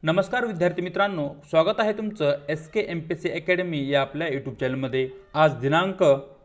नमस्कार विद्यार्थी मित्रांनो, स्वागत आहे तुमचं SK MPSC अकॅडमी या आपल्या यूट्यूब चॅनलमध्ये। आज दिनांक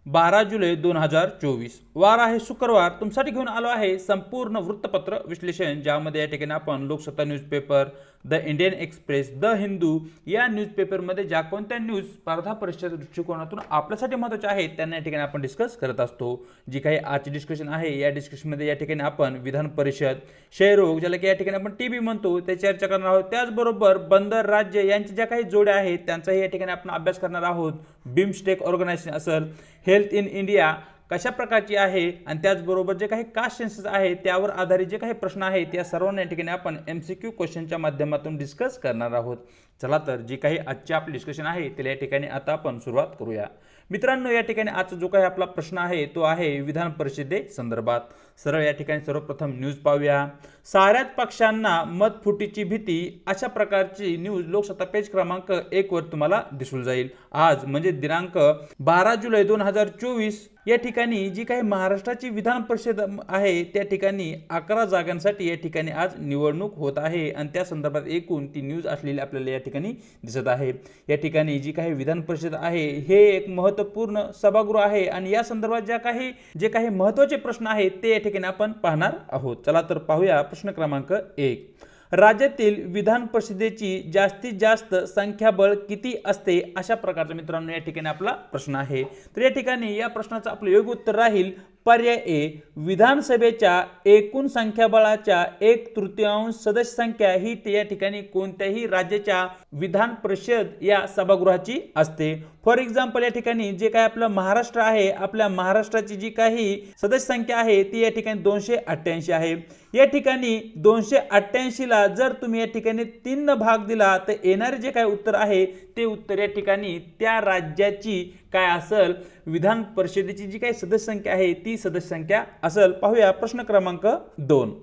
12 जुलै 2024 वार आहे शुक्रवार। तुमच्यासाठी घेऊन आलो आहे संपूर्ण वृत्तपत्र विश्लेषण, ज्यामध्ये या ठिकाणी आपण Loksatta newspaper, the Indian express, the Hindu या न्यूजपेपरमध्ये ज्या कोणत्या न्यूज स्पर्धा परीक्षेच्या दृष्टिकोनातून आपल्यासाठी महत्त्वाच्या आहेत त्यांना या ठिकाणी आपण डिस्कस करत असतो। जी काही आजची डिस्कशन आहे या डिस्कशनमध्ये या ठिकाणी आपण विधान परिषद, क्षयरोग ज्याला की या ठिकाणी आपण टीबी म्हणतो ते चर्चा करणार आहोत। त्याचबरोबर बंदर राज्य यांच्या ज्या काही जोड्या आहेत त्यांचाही या ठिकाणी आपण अभ्यास करणार आहोत। बिमस्टेक ऑर्गनायझेशन असेल, हेल्थ इन इंडिया कशा प्रकारची आहे आणि त्याचबरोबर जे काही कास्ट सेन्सस आहे त्यावर आधारित जे काही प्रश्न आहेत त्या सर्वांना या ठिकाणी आपण MCQ क्वेश्चनच्या माध्यमातून डिस्कस करणार आहोत। चला तर जी काही आजची आपली डिस्कशन आहे त्याला या ठिकाणी आता आपण सुरुवात करूया। मित्रांनो, या ठिकाणी आजचा जो काही आपला प्रश्न आहे तो आहे विधान परिषदे संदर्भात। सरळ या ठिकाणी सर्वप्रथम न्यूज पाहूया। साऱ्याच पक्षांना मतफुटीची भीती अशा प्रकारची न्यूज लोकसत्ता पेज क्रमांक 1 वर तुम्हाला दिसून जाईल। आज म्हणजे दिनांक 12 जुलै 2024 या ठिकाणी जी काही महाराष्ट्राची विधान परिषद आहे त्या ठिकाणी 11 जागांसाठी या ठिकाणी आज निवडणूक होत आहे आणि त्या संदर्भात एकूण ती न्यूज असलेली आपल्याला या ठिकाणी दिसत आहे। या ठिकाणी जी काही विधान परिषद आहे हे एक महत्त्वपूर्ण सभागृह आहे आणि या संदर्भात जे काही महत्त्वाचे प्रश्न आहेत ते या ठिकाणी आपण पाहणार आहोत। चला तर पाहूया प्रश्न क्रमांक 1। राज्यातील विधान परिषदेची जास्तीत जास्त संख्याबळ किती असते अशा प्रकारचा मित्रांनो या ठिकाणी आपला प्रश्न आहे। तर या ठिकाणी या प्रश्नाचं आपलं योग्य उत्तर राहील पर्याय ए, विधानसभेच्या एकूण संख्याबळाच्या 1/3 सदस्य संख्या ही या ठिकाणी कोणत्याही राज्याच्या विधान परिषद या सभागृहाची असते। फॉर एक्झाम्पल या ठिकाणी जे काय आपलं महाराष्ट्र आहे, आपल्या महाराष्ट्राची जी काही सदस्य संख्या आहे ती या ठिकाणी 288 आहे। या ठिकाणी 288 ला जर तुम्ही या ठिकाणी 3 भाग दिला तर येणारे जे काही उत्तर आहे ते उत्तर या ठिकाणी त्या राज्याची काय असेल, विधान परिषदेची जी काही सदस्य संख्या आहे ती सदस्य संख्या असेल। पाहूया प्रश्न क्रमांक 2।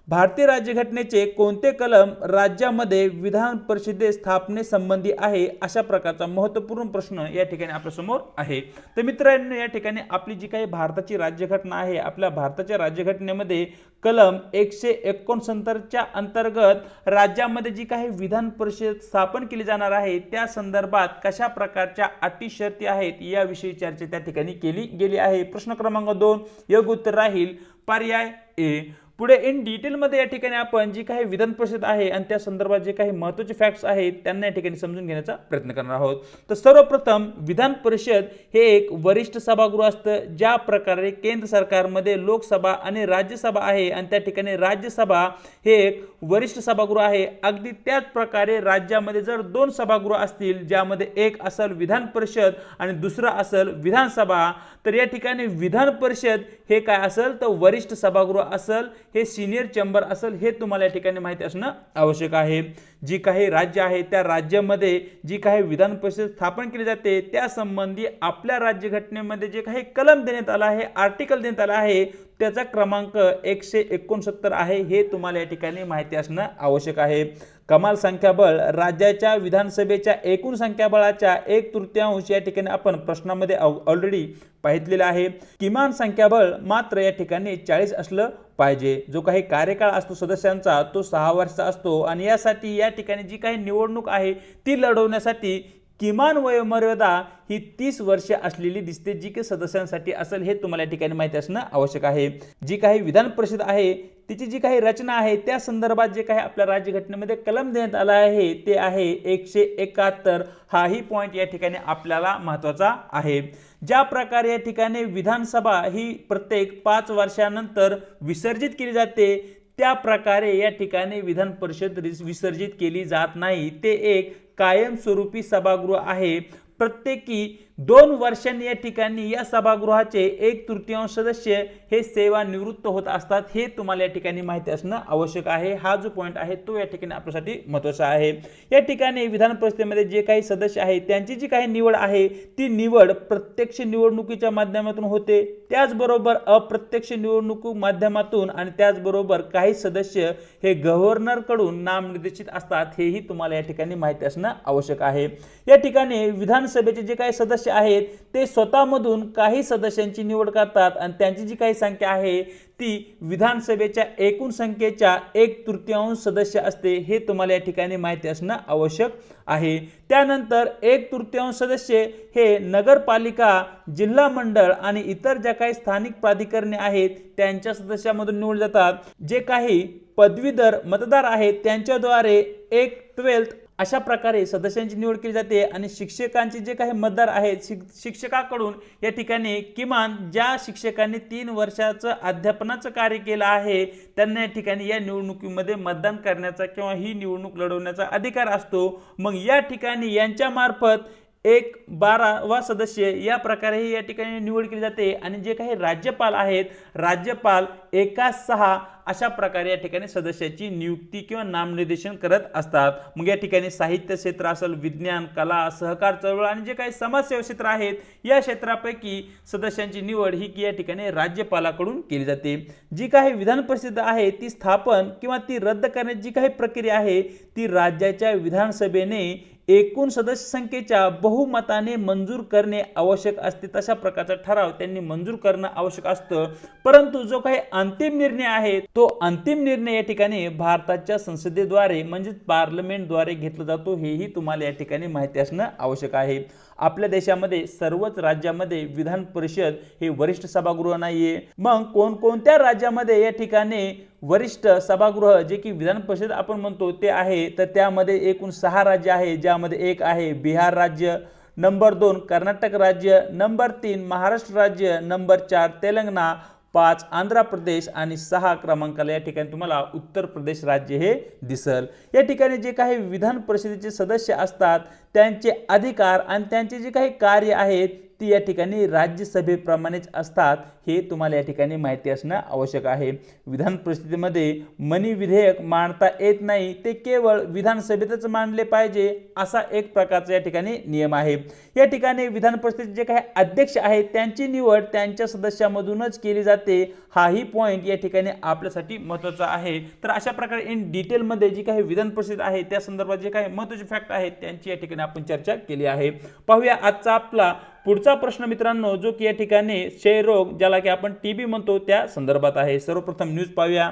भारतीय राज्यघटनेचे कोणते कलम राज्यामध्ये विधान परिषदे स्थापनेसंबंधी आहे अशा प्रकारचा महत्त्वपूर्ण प्रश्न या ठिकाणी आपल्या समोर आहे। तर मित्रांनो, या ठिकाणी आपली जी काही भारताची राज्यघटना आहे, आपल्या भारताच्या राज्यघटनेमध्ये कलम 169 च्या अंतर्गत राज्यामध्ये जी काही विधान परिषद स्थापन केली जाणार आहे त्या संदर्भात कशा प्रकारच्या अटी शर्ती आहेत याविषयी चर्चा त्या ठिकाणी केली गेली आहे। प्रश्न क्रमांक 2 योग्य उत्तर राहील पर्याय ए। पुढे इन डिटेल मध्ये या ठिकाणी आपण जी काही विधान परिषद आहे आणि त्या संदर्भात जे काही महत्त्वाचे फॅक्ट्स आहेत त्यांना या ठिकाणी समजून घेण्याचा प्रयत्न करणार आहोत। तर सर्वप्रथम विधान परिषद हे एक वरिष्ठ सभागृह असतं, ज्या प्रकारे केंद्र सरकारमध्ये लोकसभा आणि राज्यसभा आहे आणि त्या ठिकाणी राज्यसभा हे एक वरिष्ठ सभागृह आहे। अगदी त्याच प्रकारे राज्यामध्ये जर 2 सभागृह असतील ज्यामध्ये एक असेल विधान परिषद आणि दुसरा असेल विधानसभा, तर या ठिकाणी विधान परिषद हे काय असेल तर वरिष्ठ सभागृह असेल, हे सिनियर चेंबर असेल, हे तुम्हाला या ठिकाणी माहिती असणं आवश्यक आहे। जी काही राज्य आहे त्या राज्यामध्ये जी काही विधान परिषद स्थापन केली जाते त्या संबंधी आपल्या राज्यघटनेमध्ये जे काही कलम देण्यात आला आहे, आर्टिकल देण्यात आला आहे त्याचा क्रमांक 169 आहे, हे तुम्हाला या ठिकाणी माहिती असणं आवश्यक आहे। कमाल संख्याबळ राज्याच्या विधानसभेच्या एकूण संख्याबळाच्या 1/3 या ठिकाणी आपण प्रश्नामध्ये ऑलरेडी पाहितलेलं आहे। किमान संख्याबळ मात्र या ठिकाणी 40 असलं पाहिजे। जो काही कार्यकाळ असतो सदस्यांचा तो 6 वर्षाचा असतो आणि यासाठी या ठिकाणी जी काही निवडणूक आहे ती लढवण्यासाठी किमान वयोमर्यादा ही 30 वर्षे असलेली दिसते, जी की सदस्यांसाठी असेल, हे तुम्हाला या ठिकाणी माहिती असणं आवश्यक आहे। जी काही विधान परिषद आहे तिची जी काही रचना आहे त्या संदर्भात जे काही आपल्या राज्यघटनेमध्ये कलम देण्यात आला आहे ते आहे 171। हाही पॉइंट या ठिकाणी आपल्याला महत्त्वाचा आहे। ज्या प्रकारे या ठिकाणी विधानसभा ही प्रत्येक 5 वर्षानंतर विसर्जित केली जाते त्या प्रकारे या ठिकाणी विधान परिषद विसर्जित केली जात नाही, ते एक कायमस्वरूपी सभागृह आहे। प्रत्येकी 2 वर्षांनी या ठिकाणी या सभागृहाचे 1/3 सदस्य हे सेवानिवृत्त होत असतात, हे तुम्हाला या ठिकाणी माहिती असणं आवश्यक आहे। हा जो पॉइंट आहे तो या ठिकाणी आपल्यासाठी महत्त्वाचा आहे। या ठिकाणी विधान परिषदेमध्ये जे काही सदस्य आहेत त्यांची जी काही निवड आहे ती निवड प्रत्यक्ष निवडणुकीच्या माध्यमातून होते, त्याचबरोबर अप्रत्यक्ष निवडणूक माध्यमातून आणि त्याचबरोबर काही सदस्य हे गव्हर्नर कडून नामनिर्देशित असतात, हेही तुम्हाला या ठिकाणी माहिती असणं आवश्यक आहे। या ठिकाणी विधानसभेचे जे काही सदस्य सदस्य आहेत ते स्वतःमधून काही सदस्यांची निवड करतात आणि त्यांची जी काही संख्या आहे ती विधानसभेच्या एकूण संख्येच्या 1/3 सदस्य असते, हे तुम्हाला या ठिकाणी माहिती असणं आवश्यक आहे। त्यानंतर 1/3 सदस्य हे नगरपालिका, जिल्हा मंडळ आणि इतर ज्या काही स्थानिक प्राधिकरणे आहेत त्यांच्या सदस्यांमधून निवडले जातात। जे काही पदवीधर मतदार आहेत त्यांच्याद्वारे 1/12 अशा प्रकारे सदस्यांची निवड केली जाते आणि शिक्षकांचे जे काही मतदार आहेत शिक्षकाकडून या ठिकाणी किमान ज्या शिक्षकांनी 3 वर्षाचं अध्यापनाचं कार्य केलं आहे त्यांना या ठिकाणी या निवडणुकीमध्ये मतदान करण्याचा किंवा ही निवडणूक लढवण्याचा अधिकार असतो। मग या ठिकाणी यांच्या मार्फत 1/12 सदस्य या प्रकारे या ठिकाणी निवड केली जाते आणि जे काही राज्यपाल आहेत राज्यपाल 1/6 अशा प्रकारे या ठिकाणी सदस्याची नियुक्ती किंवा नामनिर्देशन करत असतात। मग या ठिकाणी साहित्य क्षेत्र असेल, विज्ञान, कला, सहकार चळवळ आणि जे काही समाजसेवा क्षेत्र आहेत या क्षेत्रापैकी सदस्यांची निवड ही या ठिकाणी राज्यपालाकडून केली जाते। जी काही विधान परिषद आहे ती स्थापन किंवा ती रद्द करण्याची जी काही प्रक्रिया आहे ती राज्याच्या विधानसभेने एकूण सदस्य संख्येच्या बहुमताने मंजूर करणे आवश्यक असते। तशा प्रकारचा ठराव त्यांनी मंजूर करणं आवश्यक असतं, परंतु जो काही अंतिम निर्णय आहे तो अंतिम निर्णय या ठिकाणी भारताच्या संसदेद्वारे म्हणजे पार्लमेंटद्वारे घेतला जातो, हेही तुम्हाला या ठिकाणी माहिती असणं आवश्यक आहे। आपल्या देशामध्ये सर्वच राज्यामध्ये विधान परिषद हे वरिष्ठ सभागृह नाहीये। मग कोणकोणत्या राज्यामध्ये या ठिकाणी वरिष्ठ सभागृह जे की विधान परिषद आपण म्हणतो ते आहे, तर त्यामध्ये एकूण 6 राज्य आहे, ज्यामध्ये एक आहे बिहार राज्य, नंबर 2 कर्नाटक राज्य, नंबर 3 महाराष्ट्र राज्य, नंबर 4 तेलंगणा, 5 आंध्र प्रदेश आणि 6 क्रमांकाला या ठिकाणी तुम्हाला उत्तर प्रदेश राज्य हे दिसल। या ठिकाणी जे काही विधान परिषदेचे सदस्य असतात त्यांचे अधिकार आणि त्यांचे जे काही कार्य आहेत ती या ठिकाणी राज्यसभेप्रमाणेच असतात, हे तुम्हाला या ठिकाणी माहिती असणं आवश्यक आहे। विधान परिषदेमध्ये मनी विधेयक मांडता येत नाही, ते केवळ विधानसभेतच मांडले पाहिजे असा एक प्रकारचा या ठिकाणी नियम आहे। या ठिकाणी विधान परिषदेचे जे काही अध्यक्ष आहेत त्यांची निवड त्यांच्या सदस्यांमधूनच केली जाते, हाही पॉइंट या ठिकाणी आपल्यासाठी महत्त्वाचा आहे। तर अशा प्रकारे इन डिटेलमध्ये जी काही विधान परिषद आहे त्या संदर्भात जे काही महत्त्वाचे फॅक्ट आहेत त्यांची या ठिकाणी आपण चर्चा केली आहे। पाहूया आजचा आपला पुढचा प्रश्न मित्रांनो, जो की या ठिकाणी क्षयरोग ज्याला की आपण टीबी म्हणतो त्या संदर्भात आहे। सर्वप्रथम न्यूज पाहूया।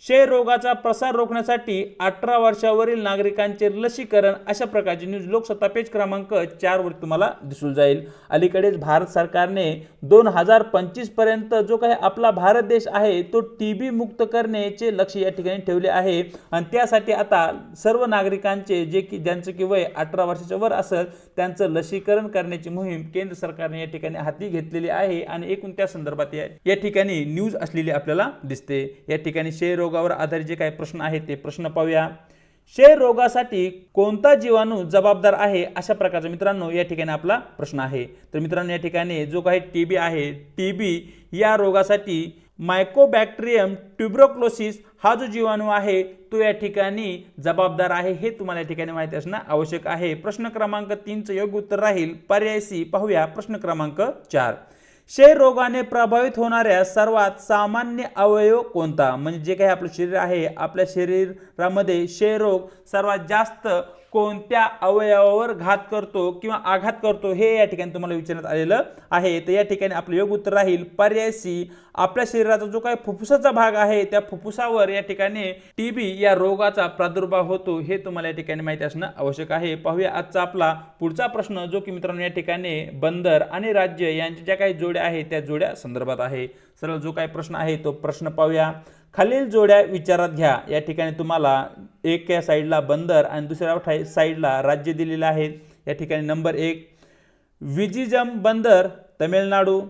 क्षयरोगाचा प्रसार रोखण्यासाठी 18 वर्षावरील नागरिकांचे लसीकरण अशा प्रकारची न्यूज लोकसत्ता पेज क्रमांक 4 वर तुम्हाला दिसून जाईल। अलीकडेच भारत सरकारने 2025 पर्यंत जो काही आपला भारत देश आहे तो टीबी मुक्त करण्याचे लक्ष्य या ठिकाणी ठेवले आहे आणि त्यासाठी आता सर्व नागरिकांचे जे की ज्यांचे की वय 18 वर्षाच्या वर असेल त्यांचं लसीकरण करण्याची मोहीम केंद्र सरकारने या ठिकाणी हाती घेतलेली आहे आणि एकूण त्या संदर्भात या ठिकाणी न्यूज असलेली आपल्याला दिसते। या ठिकाणी क्षयरोगावर आधारित जे काही प्रश्न आहेत ते प्रश्न पाहूया। क्षयरोगासाठी कोणता जीवाणू जबाबदार आहे अशा प्रकारचा मित्रांनो या ठिकाणी आपला प्रश्न आहे। तर मित्रांनो या ठिकाणी जो काही टीबी आहे, टीबी या रोगासाठी मायकोबॅक्टेरियम ट्युबरोक्लोसिस हा जो जीवाणू आहे तो या ठिकाणी जबाबदार आहे, हे तुम्हाला या ठिकाणी माहिती असणं आवश्यक आहे। प्रश्न क्रमांक 3 चं योग्य उत्तर राहील पर्याय सी। पाहूया प्रश्न क्रमांक 4। क्षयरोगाने प्रभावित होणाऱ्या सर्वात सामान्य अवयव कोणता? म्हणजे जे काही आपलं शरीर आहे, आपल्या शरीरामध्ये क्षयरोग सर्वात जास्त कोणत्या अवयवावर घात करतो किंवा आघात करतो हे या ठिकाणी तुम्हाला विचारण्यात आलेलं आहे। तर या ठिकाणी आपलं योग्य उत्तर राहील पर्याय सी। आपल्या शरीराचा जो काही फुफ्फुसाचा भाग आहे त्या फुफ्फुसावर या ठिकाणी टीबी या रोगाचा प्रादुर्भाव होतो, हे तुम्हाला या ठिकाणी माहिती असणं आवश्यक आहे। पाहूया आजचा आपला पुढचा प्रश्न, जो की मित्रांनो या ठिकाणी बंदर आणि राज्य यांच्या ज्या काही जोड्या आहेत त्या जोड्या संदर्भात आहे। सरळ जो काही प्रश्न आहे तो प्रश्न पाहूया। खालील जोड्या विचारात घ्या। या ठिकाणी तुम्हाला एका साईडला बंदर आणि दुसऱ्या साईडला राज्य दिलेले आहेत। या ठिकाणी नंबर 1 विजिजम बंदर तमिळनाडू,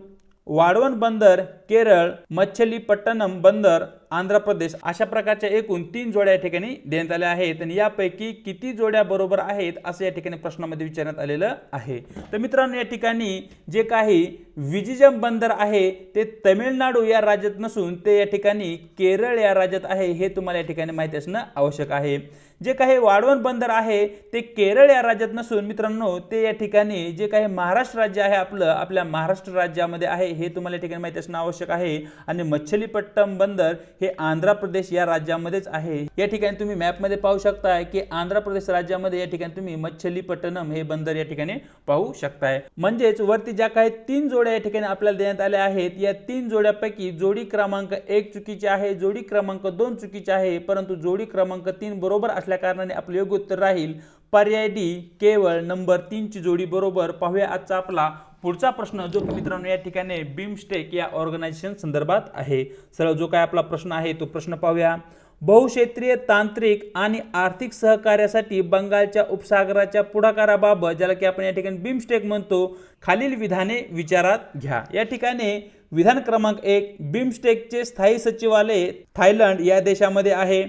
वाढवण बंदर केरळ, मच्छलीपट्टणम बंदर आंध्र प्रदेश अशा प्रकारच्या एकूण 3 जोड्या या ठिकाणी देण्यात आल्या आहेत आणि यापैकी किती जोड्या बरोबर आहेत असं या ठिकाणी प्रश्नामध्ये विचारण्यात आलेलं आहे। तर मित्रांनो या ठिकाणी जे काही विजिजम बंदर आहे ते तमिळनाडू या राज्यात नसून ते या ठिकाणी केरळ या राज्यात आहे, हे तुम्हाला या ठिकाणी माहिती असणं आवश्यक आहे। जे काही वाढवण बंदर आहे ते केरळ या राज्यात नसून मित्रांनो ते या ठिकाणी जे काही महाराष्ट्र राज्य आहे आपल्या महाराष्ट्र राज्यामध्ये आहे, हे तुम्हाला या ठिकाणी माहिती असणं आवश्यक आहे. आणि मच्छलीपट्टम बंदर हे आंध्र प्रदेश या राज्यामध्येच आहे. या ठिकाणी तुम्ही मॅप मध्ये पाहू शकताय की आंध्र प्रदेश राज्यामध्ये या ठिकाणी तुम्ही मच्छलीपट्टनम हे बंदर या ठिकाणी पाहू शकताय. म्हणजेच वरती ज्या काही 3 जोड्या या ठिकाणी आपल्याला देण्यात आल्या आहेत, या 3 जोड्यापैकी जोडी क्रमांक 1 चुकीची आहे, जोडी क्रमांक 2 चुकीची आहे, परंतु जोडी क्रमांक 3 बरोबर असल्या कारणाने आपले योग्य उत्तर राहील पर्याय डी, केवळ नंबर 3 ची जोडी बरोबर. पाहूया आजचा आपला पुढचा प्रश्न, जो की मित्रांनो या ठिकाणी बिमस्टेक या ऑर्गनायझेशन संदर्भात आहे. सरळ जो काय आपला प्रश्न आहे तो प्रश्न पाहूया. बहुक्षेत्रीय तांत्रिक आणि आर्थिक सहकार्यासाठी बंगालच्या उपसागराच्या पुढाकाराबाबत, ज्याला की आपण या ठिकाणी बिमस्टेक म्हणतो, खालील विधाने विचारात घ्या. या ठिकाणी विधान क्रमांक 1, बिमस्टेकचे स्थायी सचिवालय थायलंड या देशामध्ये आहे.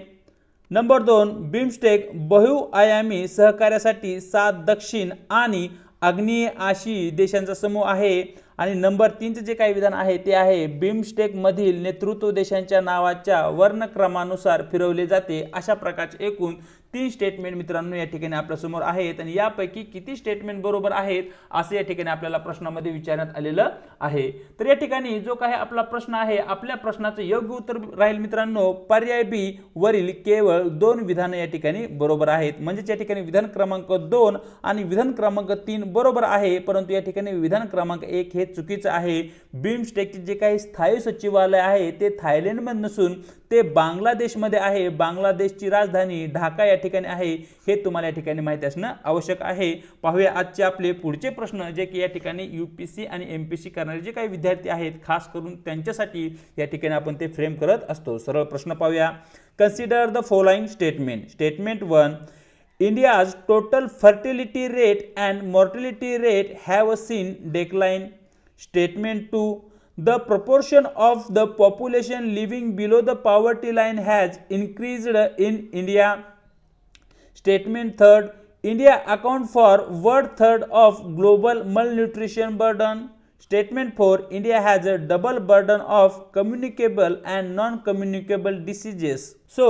नंबर 2, बिमस्टेक बहुआयामी सहकार्यासाठी 7 दक्षिण आणि आग्नेय आशियाई देशांचा समूह आहे. आणि नंबर 3 चे जे काही विधान आहे ते आहे बिमस्टेक मधील नेतृत्व देशांच्या नावाच्या वर्णक्रमानुसार फिरवले जाते. अशा प्रकारचे एकूण 3 स्टेटमेंट मित्रांनो या ठिकाणी आपल्या समोर आहेत. आणि यापैकी किती स्टेटमेंट बरोबर आहेत असे या ठिकाणी आपल्याला प्रश्नामध्ये विचारण्यात आलेलं आहे. तर या ठिकाणी जो काही आपला प्रश्न आहे, आपल्या प्रश्नाचं योग्य उत्तर राहील मित्रांनो पर्याय बी, वरील केवळ 2 विधान या ठिकाणी बरोबर आहेत. म्हणजे या ठिकाणी विधान क्रमांक 2 आणि विधान क्रमांक 3 बरोबर आहे, परंतु या ठिकाणी विधान क्रमांक 1 हे चुकीचं आहे. बिमस्टेकचे जे काही स्थायी सचिवालय आहे ते थायलंडमध्ये नसून ते बांगलादेशमध्ये आहे. बांगलादेशची राजधानी ढाका या ठिकाणी आहे, हे तुम्हाला या ठिकाणी माहिती असणं आवश्यक आहे. पाहूया आजचे आपले पुढचे प्रश्न, जे की या ठिकाणी यूपीसी आणि एमपीसी करणारे जे काही विद्यार्थी आहेत खास करून त्यांच्यासाठी या ठिकाणी आपण ते फ्रेम करत असतो. सरळ प्रश्न पाहूया. Consider the following statement. Statement 1, India's total fertility rate and mortality rate have seen decline. Statement 2, the proportion of the population living below the poverty line has increased in India. Statement 3, India accounts for 1/3 of global malnutrition burden. Statement 4, India has a double burden of communicable and non-communicable diseases. So,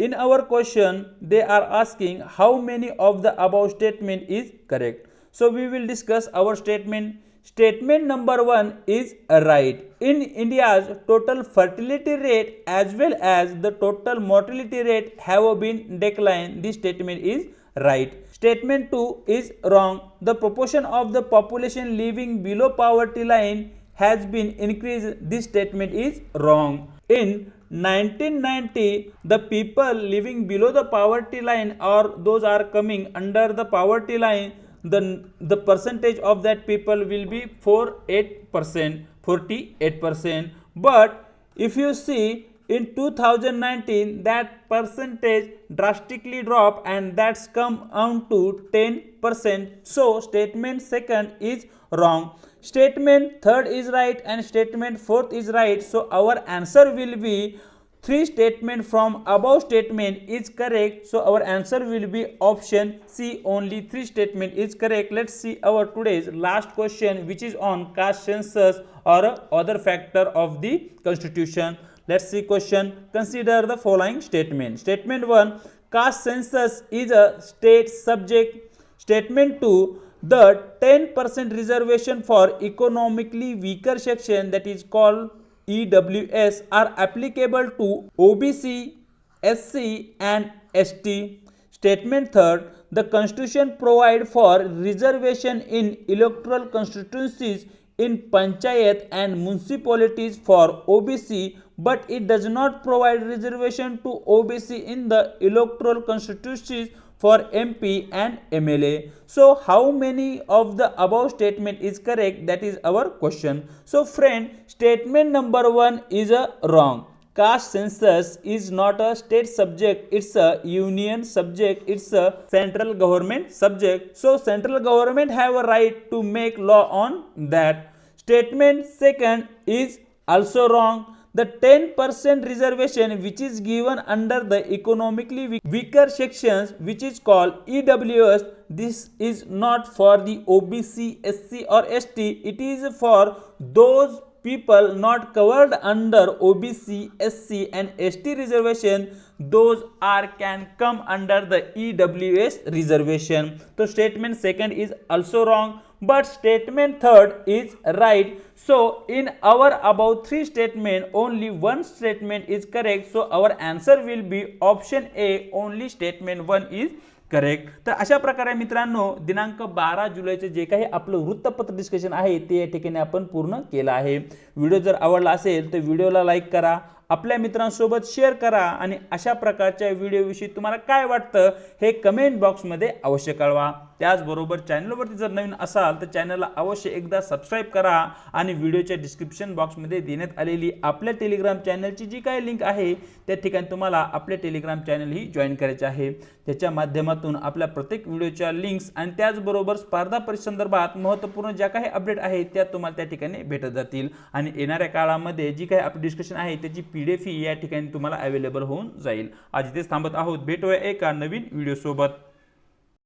in our question, they are asking how many of the above statement is correct. So, we will discuss our statement. Statement number 1 is right. In India's total fertility rate as well as the total mortality rate have been declined. This statement is right. Statement 2 is wrong. The proportion of the population living below poverty line has been increased. This statement is wrong. In 1990, the people living below the poverty line, or those are coming under the poverty line, the percentage of that people will be 48%. But if you see in 2019, that percentage drastically dropped and that's come on to 10%. So statement 2 is wrong. Statement 3 is right and statement 4 is right. So our answer will be 3 statement from above statement is correct. So our answer will be option C, only 3 statement is correct. Let's see our today's last question, which is on caste census or other factor of the constitution. Let's see question. Consider the following statement. Statement 1, caste census is a state subject. Statement 2, the 10% reservation for economically weaker section, that is called EWS, are applicable to OBC, SC and ST. Statement 3, the constitution provide for reservation in electoral constituencies in panchayat and municipalities for OBC, but it does not provide reservation to OBC in the electoral constituencies for MP and MLA. So how many of the above statement is correct? That is our question. So friend, statement number 1 is a wrong. Caste census is not a state subject, it's a union subject, it's a central government subject. So central government have a right to make law on that. Statement 2 is also wrong. The 10% reservation which is given under the economically weaker sections, which is called EWS, this is not for the OBC, SC or ST. It is for those people not covered under OBC, SC and ST reservation, those are can come under the EWS reservation. So statement second is also wrong, but statement third is right. So in our above three statement, only one statement is correct. So our answer will be option A, only statement 1 is correct. तर अशा प्रकारे मित्रांनो दिनांक 12 जुलैचे जे काही आपलं वृत्तपत्र discussion आहे ते या ठिकाणी आपण पूर्ण केलं आहे. व्हिडिओ जर आवडला असेल तर व्हिडिओला लाईक करा, आपल्या मित्रांसोबत शेअर करा आणि अशा प्रकारच्या व्हिडिओविषयी तुम्हाला काय वाटतं हे कमेंट बॉक्समध्ये अवश्य कळवा. त्याचबरोबर चॅनलवरती जर नवीन असाल तर चॅनलला अवश्य एकदा सबस्क्राईब करा आणि व्हिडिओच्या डिस्क्रिप्शन बॉक्समध्ये देण्यात आलेली आपल्या टेलिग्राम चॅनलची जी काही लिंक आहे त्या ठिकाणी तुम्हाला आपले टेलिग्राम चॅनल ही जॉईन करायचे आहे. त्याच्या माध्यमातून आपल्या प्रत्येक व्हिडिओच्या लिंक्स आणि त्याचबरोबर स्पर्धा परीक्षेसंदर्भात महत्त्वपूर्ण ज्या काही अपडेट आहेत त्या तुम्हाला त्या ठिकाणी भेटत जातील आणि येणाऱ्या काळामध्ये जी काही आपली डिस्कशन आहे त्याची PDF ही या ठिकाणी तुम्हाला अवेलेबल होऊन जाईल. आज इथेच थांबत आहोत, भेटूया एका नवीन व्हिडिओ सोबत.